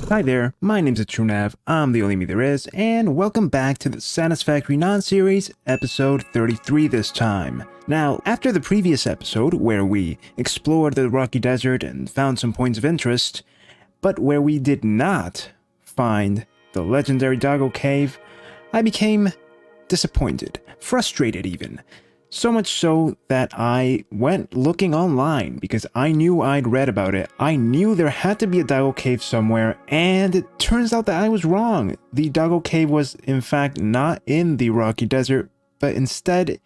Hi there, my name's TheTrueNev, I'm the only me there is, and welcome back to the Satisfactory Non-series, episode 33 this time. Now, after the previous episode, where we explored the rocky desert and found some points of interest, but where we did not find the legendary Doggo Cave, I became disappointed, frustrated even. So much so that I went looking online because I knew I'd read about it. I knew there had to be a Doggo Cave somewhere, and it turns out that I was wrong. The Doggo Cave was in fact not in the rocky desert, but instead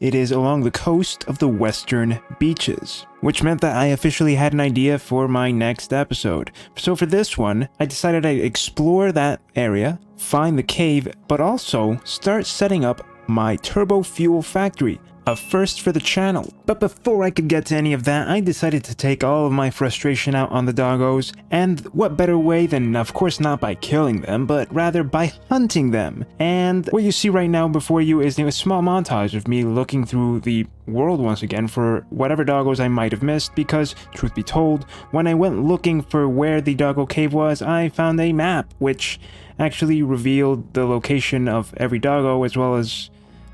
it is along the coast of the western beaches, which meant that I officially had an idea for my next episode. So for this one, I decided I'd explore that area, find the cave, but also start setting up my Turbofuel factory, a first for the channel. But before I could get to any of that, I decided to take all of my frustration out on the doggos, and what better way than, of course, not by killing them, but rather by hunting them. And what you see right now before you is a small montage of me looking through the world once again for whatever doggos I might have missed, because, truth be told, when I went looking for where the Doggo Cave was, I found a map, which actually revealed the location of every doggo as well as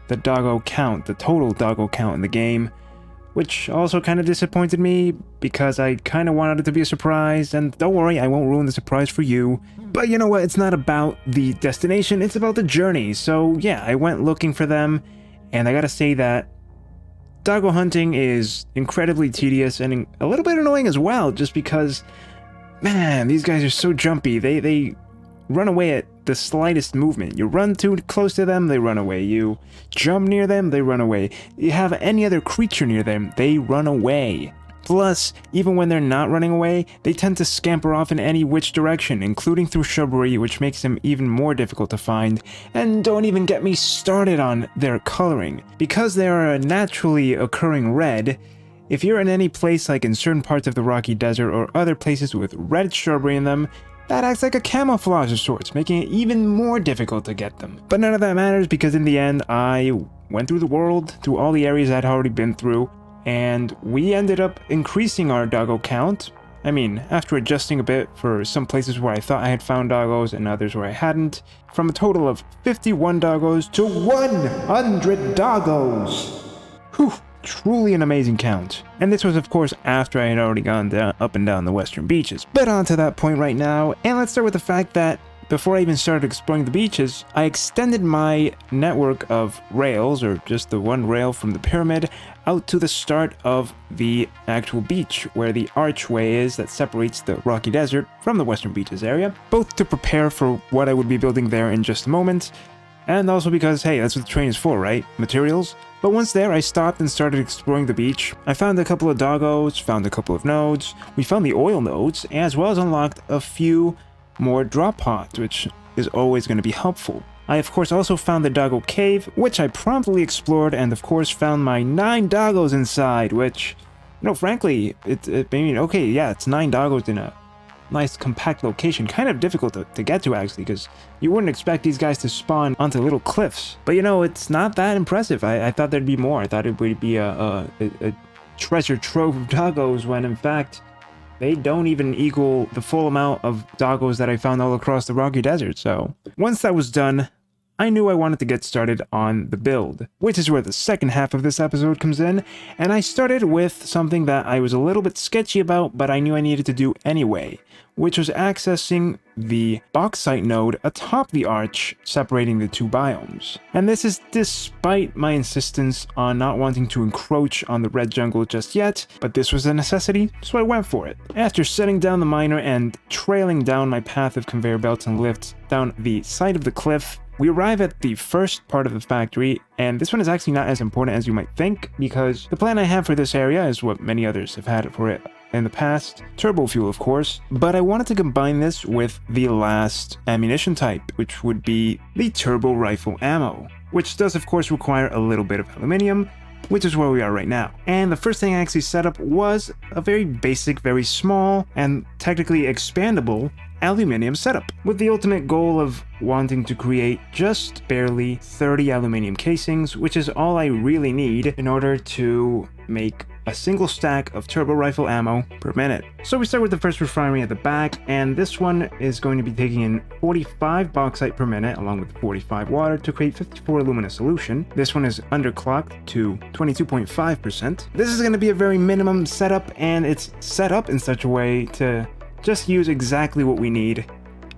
the doggo count, the total doggo count in the game, which also kind of disappointed me because I kind of wanted it to be a surprise, and don't worry, I won't ruin the surprise for you. But you know what, it's not about the destination, it's about the journey. So yeah, I went looking for them, and I gotta say that doggo hunting is incredibly tedious and a little bit annoying as well, just because, man, these guys are so jumpy. They run away at the slightest movement. You run too close to them, they run away. You jump near them, they run away. You have any other creature near them, they run away. Plus, even when they're not running away, they tend to scamper off in any which direction, including through shrubbery, which makes them even more difficult to find. And don't even get me started on their coloring. Because they are a naturally occurring red, if you're in any place like in certain parts of the rocky desert or other places with red shrubbery in them, that acts like a camouflage of sorts, making it even more difficult to get them. But none of that matters because in the end, I went through the world, through all the areas I'd already been through, and we ended up increasing our doggo count. I mean, after adjusting a bit for some places where I thought I had found doggos and others where I hadn't, from a total of 51 doggos to 100 doggos. Whew. Truly an amazing count. And this was of course after I had already gone down, up and down the western beaches. But on to that point right now, and let's start with the fact that before I even started exploring the beaches, I extended my network of rails, or just the one rail from the pyramid, out to the start of the actual beach, where the archway is that separates the rocky desert from the western beaches area, both to prepare for what I would be building there in just a moment, and also because, hey, that's what the train is for, right? Materials? But once there, I stopped and started exploring the beach. I found a couple of doggos, found a couple of nodes, we found the oil nodes, as well as unlocked a few more drop pods, which is always going to be helpful. I of course also found the Doggo Cave, which I promptly explored, and of course found my 9 doggos inside, which, you know, frankly, okay, yeah, it's 9 doggos in a nice compact location. Kind of difficult to get to actually, because you wouldn't expect these guys to spawn onto little cliffs. But you know, it's not that impressive. I thought there'd be more. I thought it would be a treasure trove of doggos, when in fact they don't even equal the full amount of doggos that I found all across the rocky desert. So once that was done, I knew I wanted to get started on the build, which is where the second half of this episode comes in, and I started with something that I was a little bit sketchy about, but I knew I needed to do anyway, which was accessing the bauxite node atop the arch separating the two biomes. And this is despite my insistence on not wanting to encroach on the red jungle just yet, but this was a necessity, so I went for it. After setting down the miner and trailing down my path of conveyor belts and lifts down the side of the cliff, we arrive at the first part of the factory, and this one is actually not as important as you might think, because the plan I have for this area is what many others have had for it in the past, Turbofuel of course, but I wanted to combine this with the last ammunition type, which would be the turbo rifle ammo, which does of course require a little bit of aluminium, which is where we are right now. And the first thing I actually set up was a very basic, very small, and technically expandable aluminium setup, with the ultimate goal of wanting to create just barely 30 aluminium casings, which is all I really need in order to make a single stack of turbo rifle ammo per minute. So we start with the first refinery at the back, and this one is going to be taking in 45 bauxite per minute along with 45 water to create 54 alumina solution. This one is underclocked to 22.5%. This is going to be a very minimum setup, and it's set up in such a way to just use exactly what we need.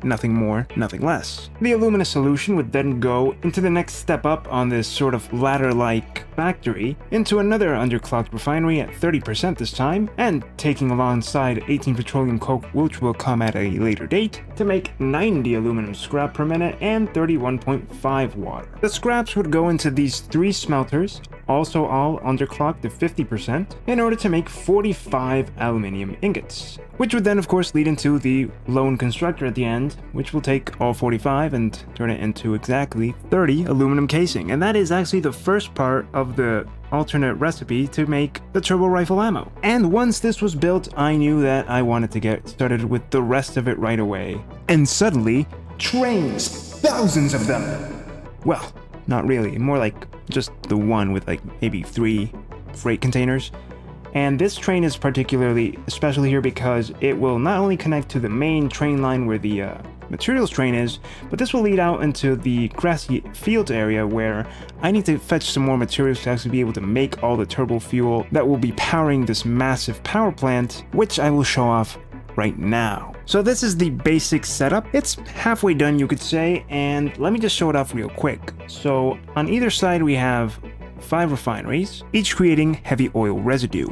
Nothing more, nothing less. The alumina solution would then go into the next step up on this sort of ladder-like factory into another underclocked refinery at 30% this time, and taking alongside 18 petroleum coke, which will come at a later date, to make 90 aluminum scrap per minute and 31.5 water. The scraps would go into these 3 smelters, also all underclocked to 50%, in order to make 45 aluminium ingots, which would then of course lead into the lone constructor at the end, which will take all 45 and turn it into exactly 30 aluminum casing. And that is actually the first part of the alternate recipe to make the turbo rifle ammo. And once this was built, I knew that I wanted to get started with the rest of it right away. And suddenly, trains, thousands of them. Well, not really, more like just the one with like maybe 3 freight containers. And this train is particularly special here because it will not only connect to the main train line where the materials train is, but this will lead out into the grassy fields area where I need to fetch some more materials to actually be able to make all the turbo fuel that will be powering this massive power plant, which I will show off right now. So this is the basic setup. It's halfway done, you could say, and let me just show it off real quick. So on either side we have 5 refineries, each creating heavy oil residue.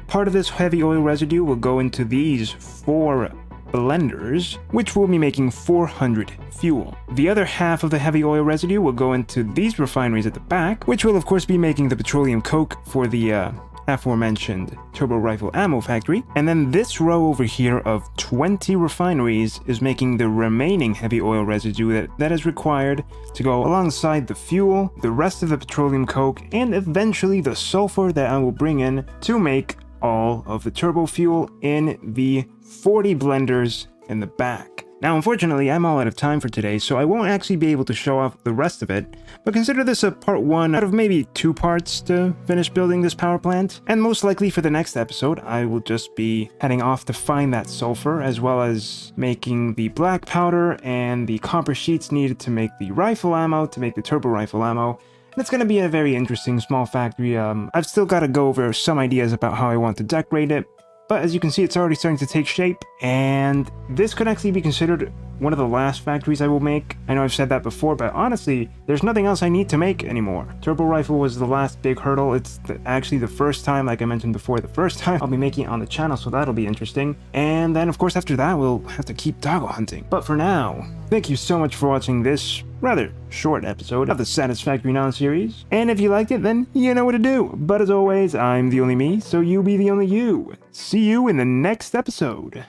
Part of this heavy oil residue will go into these 4 blenders, which will be making 400 fuel. The other half of the heavy oil residue will go into these refineries at the back, which will of course be making the petroleum coke for the aforementioned turbo rifle ammo factory. And then this row over here of 20 refineries is making the remaining heavy oil residue that is required to go alongside the fuel, the rest of the petroleum coke, and eventually the sulfur that I will bring in to make all of the turbo fuel in the 40 blenders in the back. Now, unfortunately, I'm all out of time for today, so I won't actually be able to show off the rest of it, but consider this a part 1 out of maybe 2 parts to finish building this power plant. And most likely for the next episode, I will just be heading off to find that sulfur, as well as making the black powder and the copper sheets needed to make the rifle ammo, to make the turbo rifle ammo. And it's going to be a very interesting small factory. I've still got to go over some ideas about how I want to decorate it. But as you can see, it's already starting to take shape, and this could actually be considered one of the last factories I will make. I know I've said that before, but honestly, there's nothing else I need to make anymore. Turbo Rifle was the last big hurdle. It's actually the first time, like I mentioned before, the first time I'll be making it on the channel, so that'll be interesting. And then, of course, after that, we'll have to keep Doggo hunting. But for now, thank you so much for watching this rather short episode of the Satisfactory Non-series. And if you liked it, then you know what to do. But as always, I'm the only me, so you be the only you. See you in the next episode.